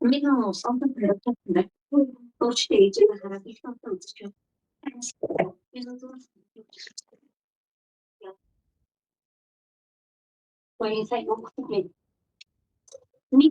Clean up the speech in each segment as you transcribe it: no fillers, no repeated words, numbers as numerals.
Minun something that coach age harapik something to when you say me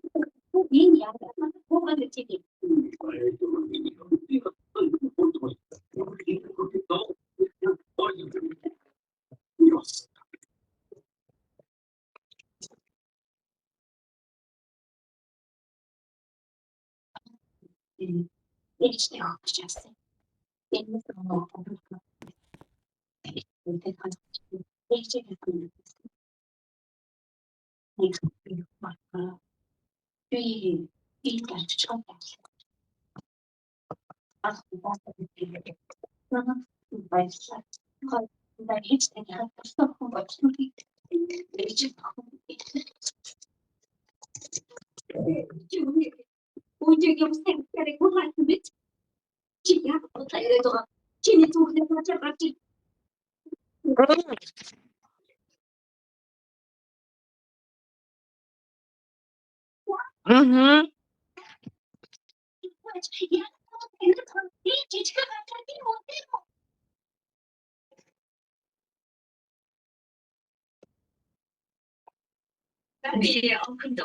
Biri hakkında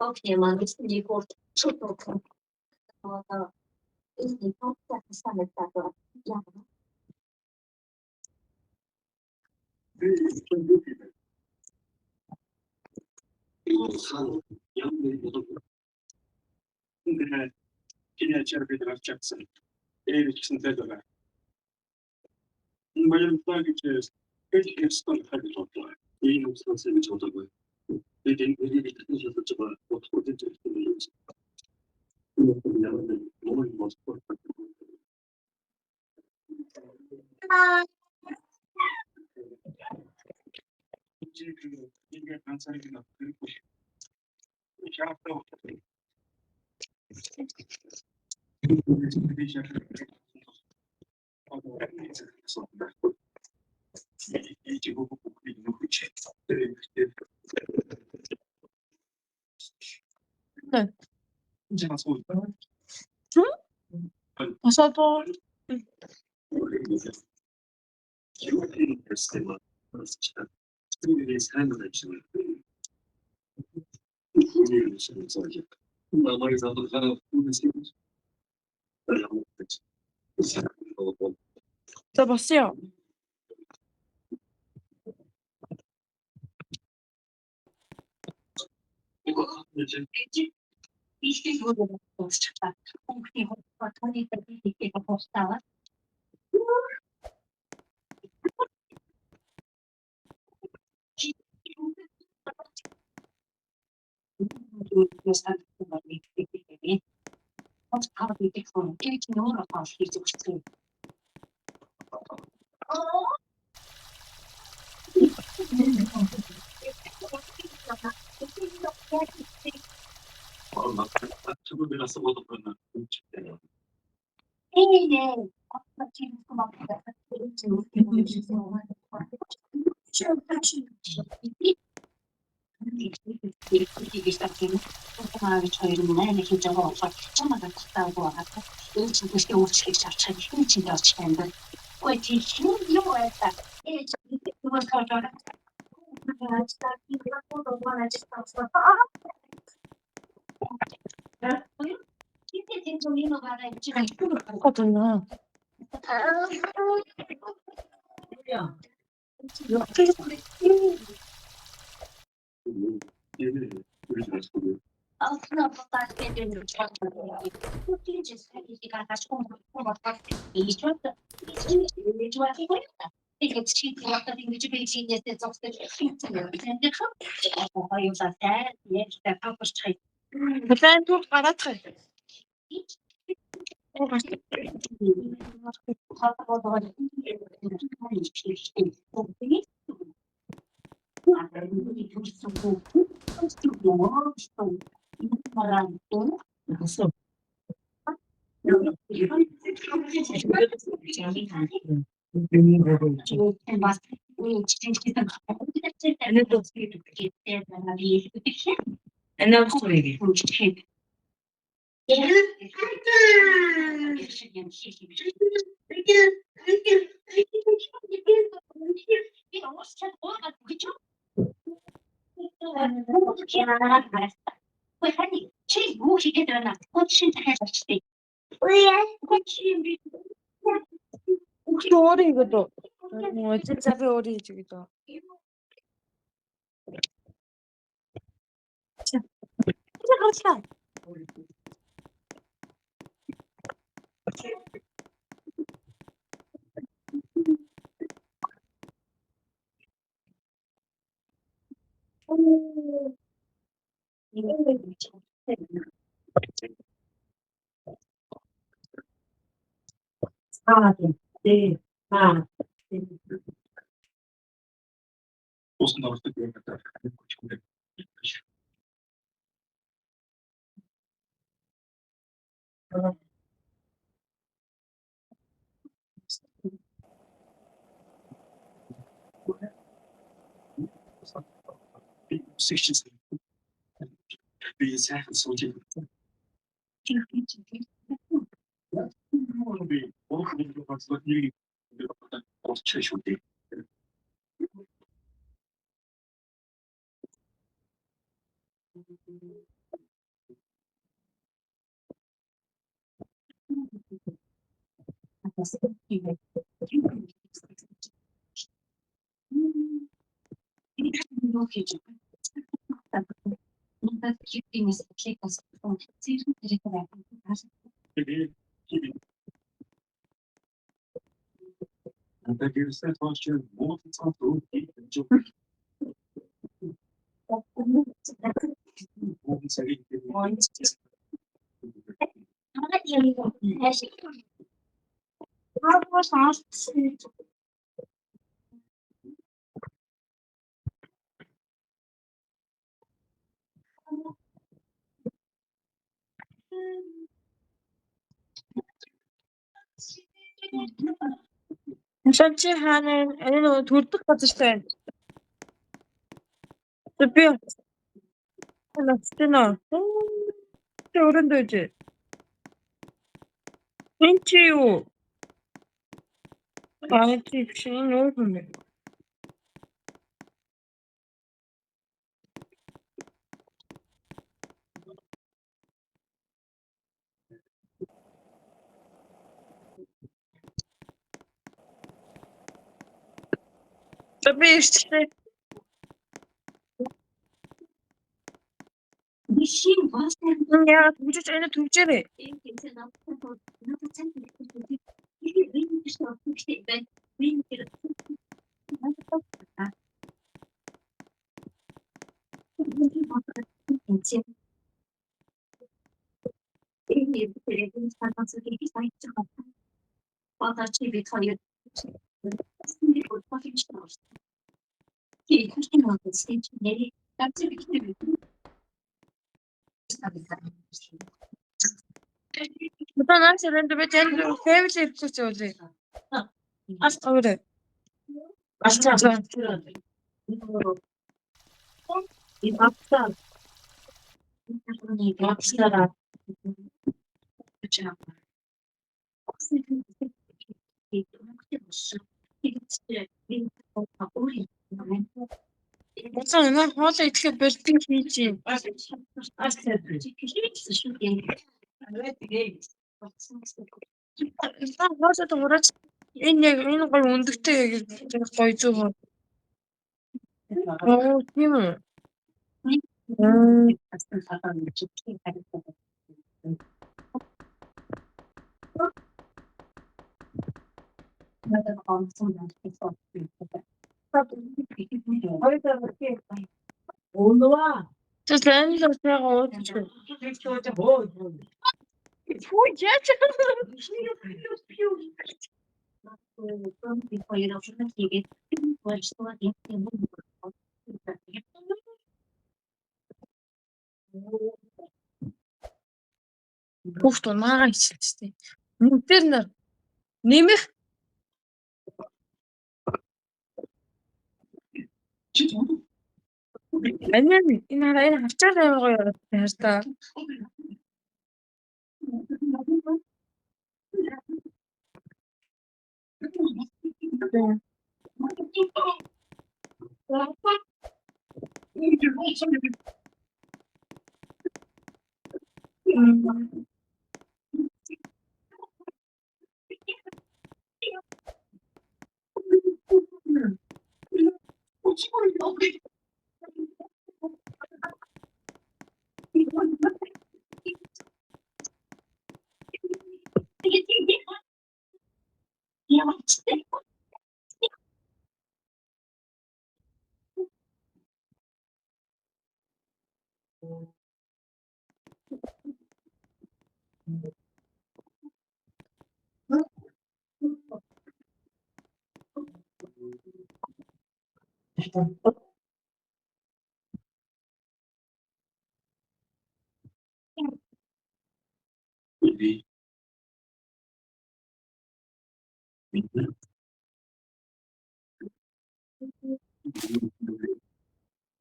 okuyama bir kort çok okuyama da izin çok da sanatlar var. 근데 그냥 저렇게 들어갔잖아. 에이 무슨 대단해. 말은 딱이지. 그게 스톤 하기 좋다. 이 무슨 저거고. 이게 우리들이 뜻해서 저거 어떻게 될지 모르겠어. 그냥 너무 멋있고. 이제 그 이게 반사이가 그리고 샤프도 네. 이제 가서 버섯도 잡았어요. 거든요. Altına batar kendini 일단 또 알아채. 혹시 오리 이거도 뭐 진짜 그 오리 저기도 자 갑시다. 무슨 나올 때 그런 것들 wie zeggen zo die wat jullie als chesho die dat je zegt als je woord van doen Шанчи хааны энэ нөгөө төрдөг газартай. Би настай нөө. Төрөндөө жи. Энэ чи юу? чи чинь нөө юм. Би ихтэй. Яа, түгжиж энэ түгжээрэй. Одоо наас эрэнд би танд фэвл хийчих үзье. Ас аврэ. Уцаа хоол идэхэд бэлтгэл хийж юм. Хоолой дураач энэ яг энэ гой өндөгтэй яг гой зүг. Оо тийм үү. Тэсэн л яг ууч. Фу яач. Хүүхд унаагаа хичээлжтэй. Нэмтэр нэмэх аниа энэ хавчаар амар гоё хартай.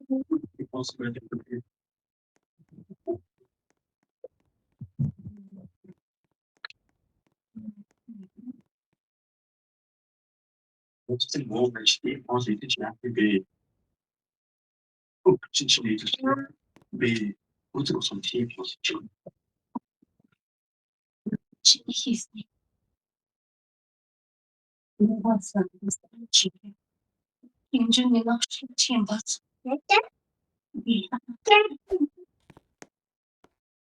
Quindi posso vedere perché você envolve posso identificar que o sentido de outro sentido positivo.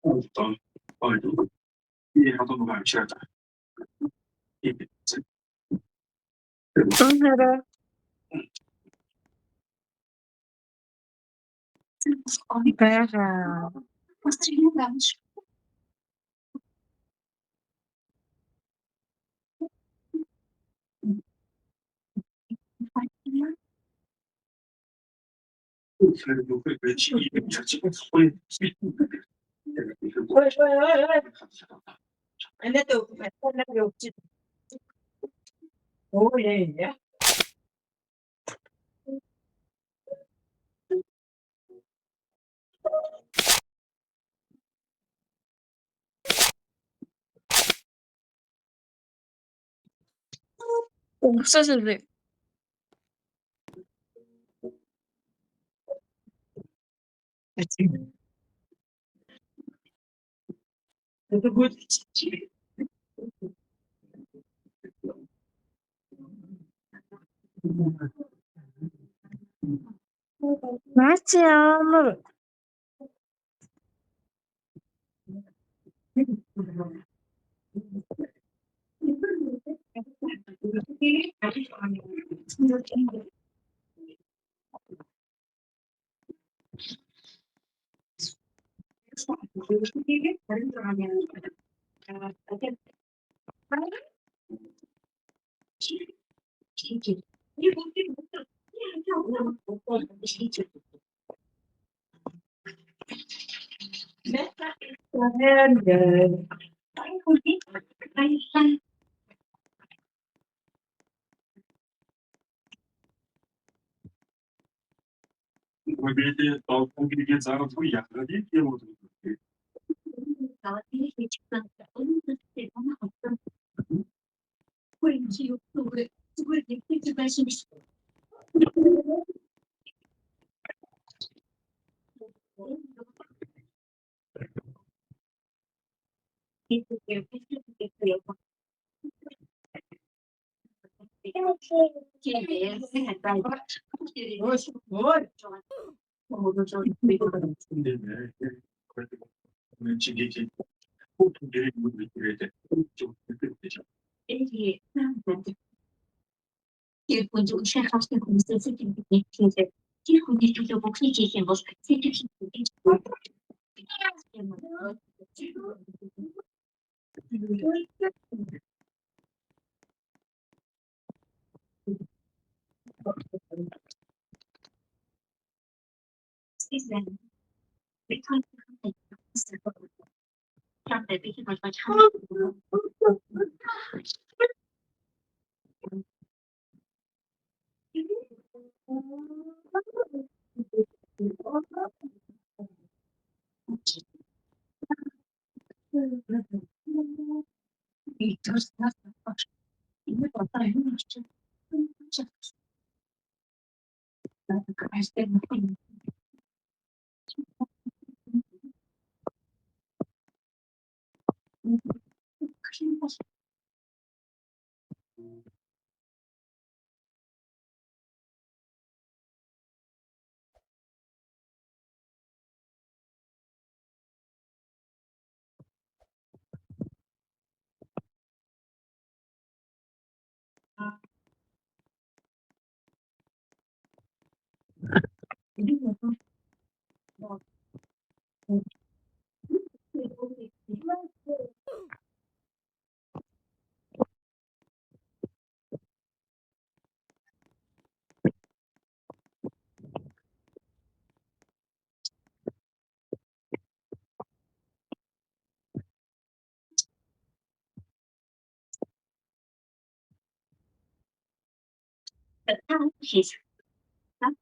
Então, olha, e ela não vai tirar. Sonra байгаа. 없어졌네. 맞지, 아무. Вы видите, толком где зараз уехали, и вот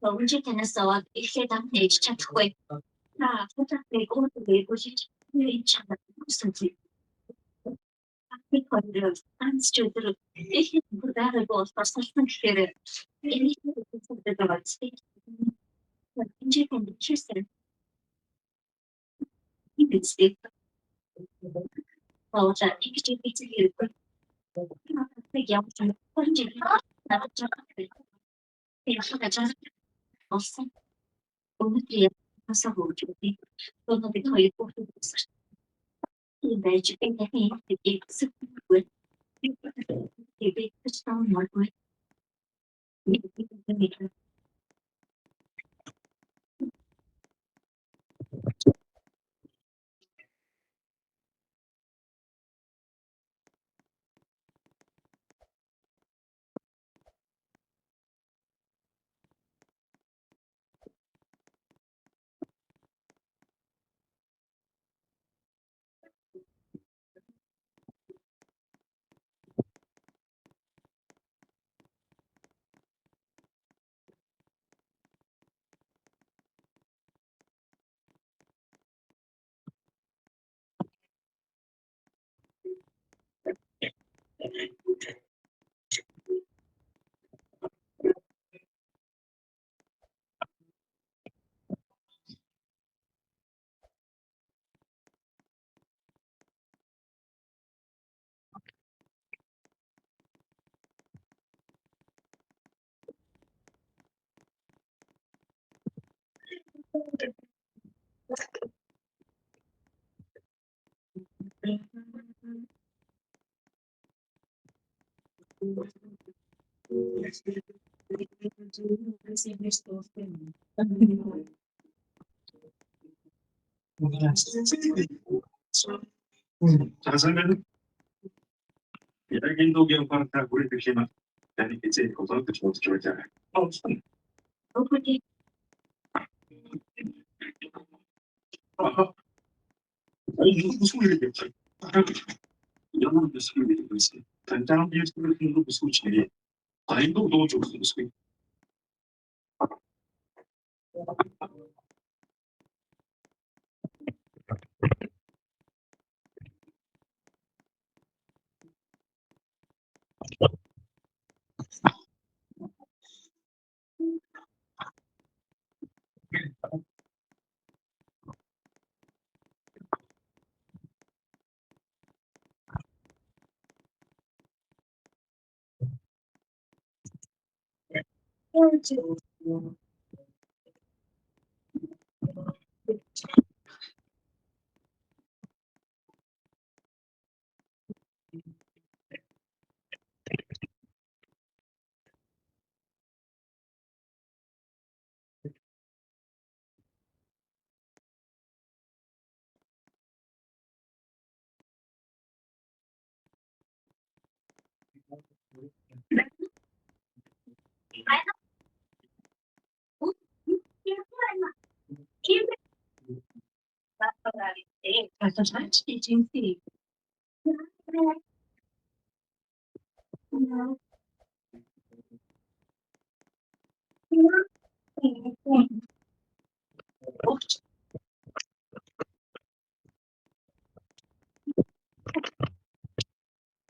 언제 태어났어? 이렇게당 내지 찾고 나 포착되고 내고 싶지 않아 무슨 지 이거를 안 스튜디오를 이렇게 그다음에 뭐 설명해를 이렇게 들어갔지 이제 근데 실수를 이랬지 자 이게 이렇게 되게 아무튼 언제 나도 좀 이렇게 좀 없어 오늘 가서 보지 너는 더 예쁘고 invece che su due che sono molto 자세는 야긴도경 파르타 우리 드시마 yani 이제 고소 그 좋은 좋잖아. 어떻게 아니 무슨 일이겠지? 영어로 무슨 일이 있어? 단장 비슷한 거 무슨 일이? 아이도 너무 좋은 무슨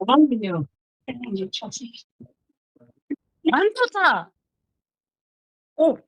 왕이요. 안 좋다. 오.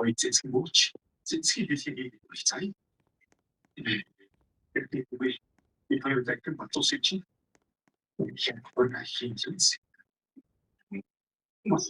Ой, цэцэг мөч. Цэцгийг хэлхийг хичай. Би хоёр дахин батус чинь. Яг гоо хин зүс. Мас.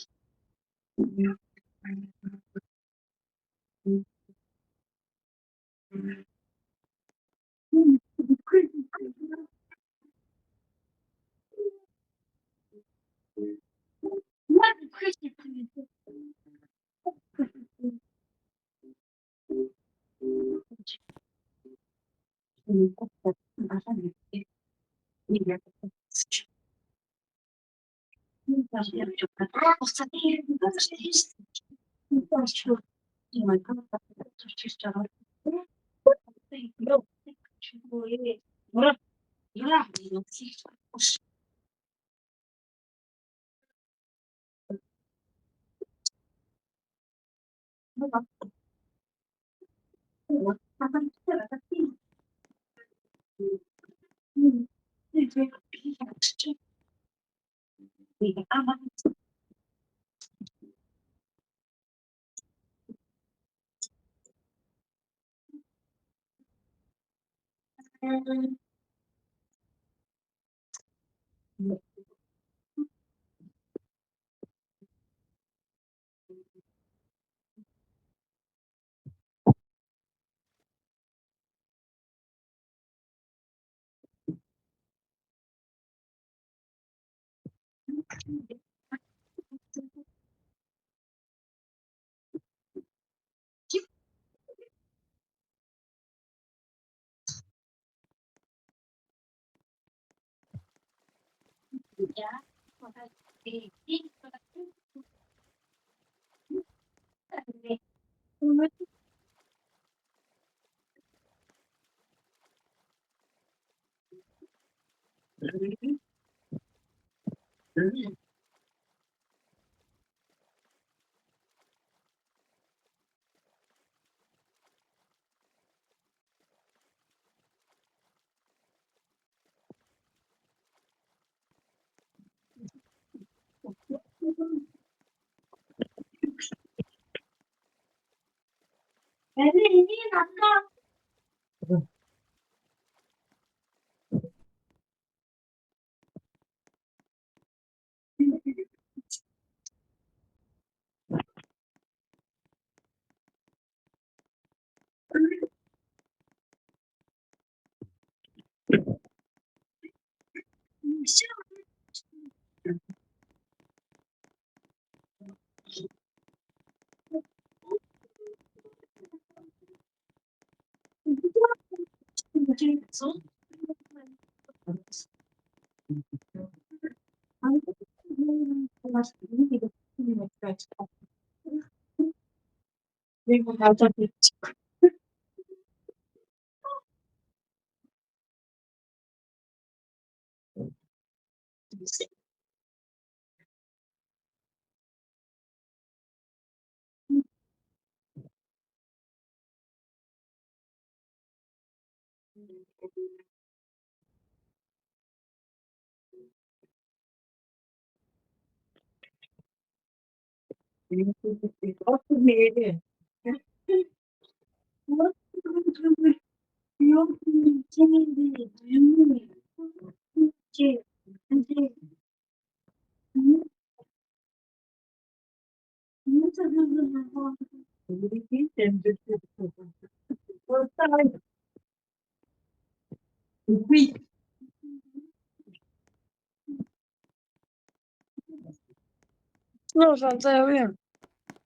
No, son bien.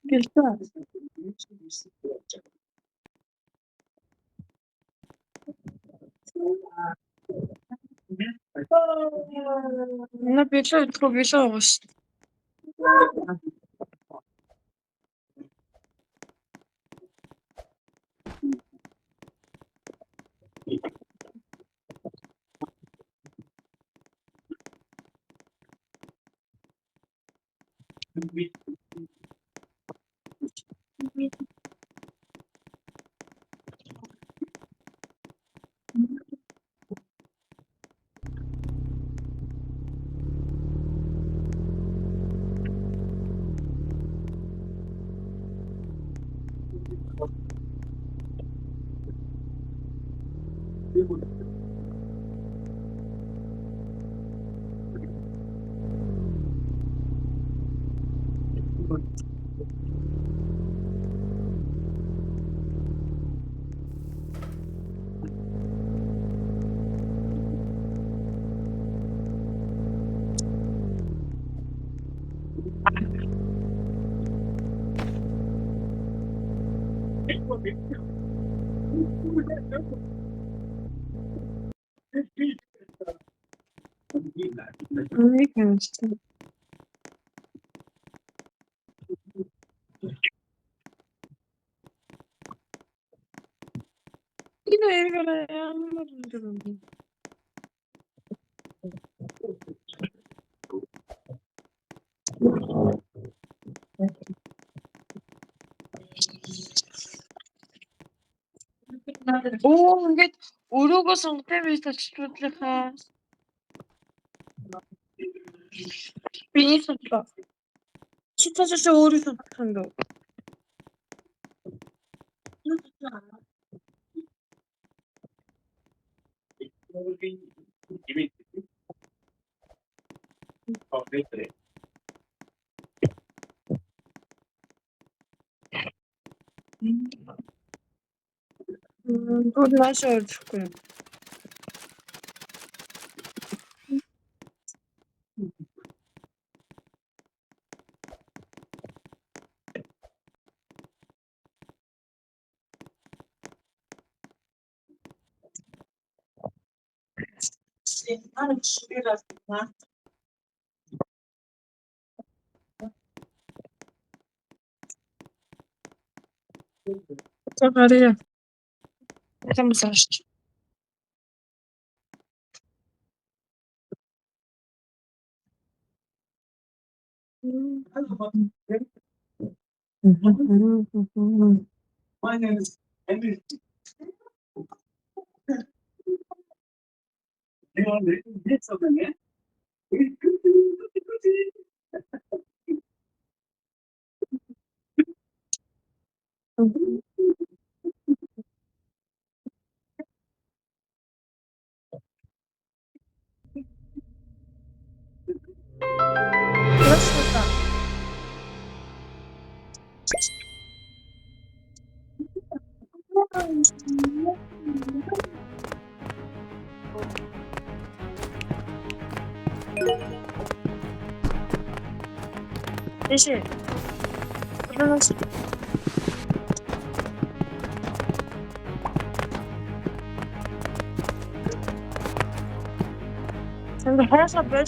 ¿Qué está? Напишу, пробежал. Не, конечно. Yine göre anlamadım. Oo, ингээд өрөөгөө сонготой байж тачлуулахаа. Би энэ сонглоо. Чи цаашаа өөрөө сонгох юм дөө. Тут наша очка. Сахария. Это массаж. My name is Henry. You want to get something, yeah? Красота. Иши. Пожалуйста. Sen de her sabah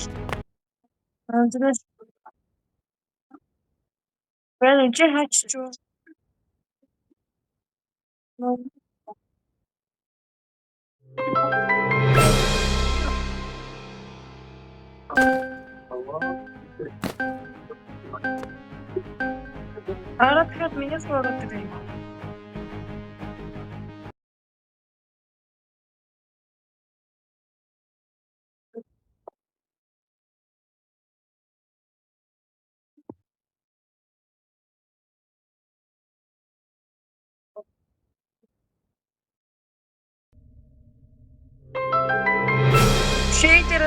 знаешь, ben önce хочу. Араб от меня скоро ты.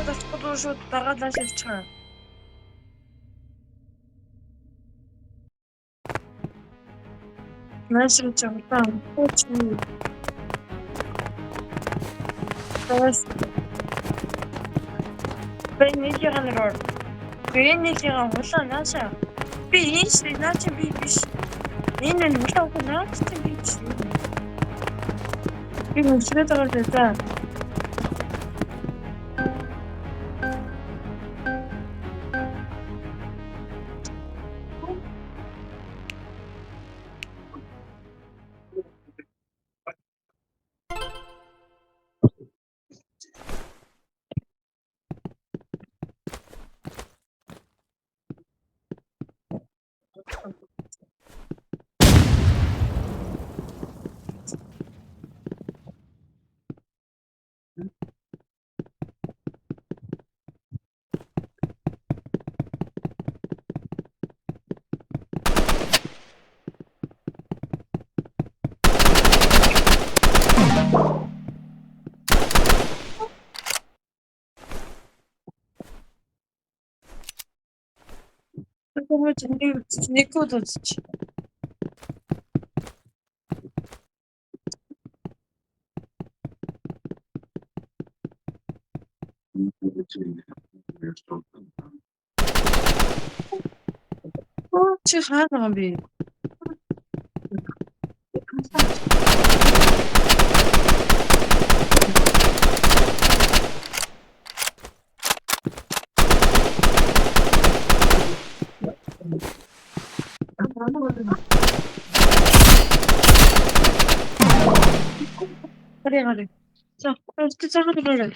Надад шууд дагалдаж явчихаа. Машин чамтан. Почему? Тас. Бэнийхэнээр. Бэнийхэн улаан наашаа. Би энэ наач би биш. Энэ нь улаан наач би биш. Би мөчрөө тагалдаа. Como никуда. Чи хаана би? Hadi hadi. Çak, hadi çak hadi böyle.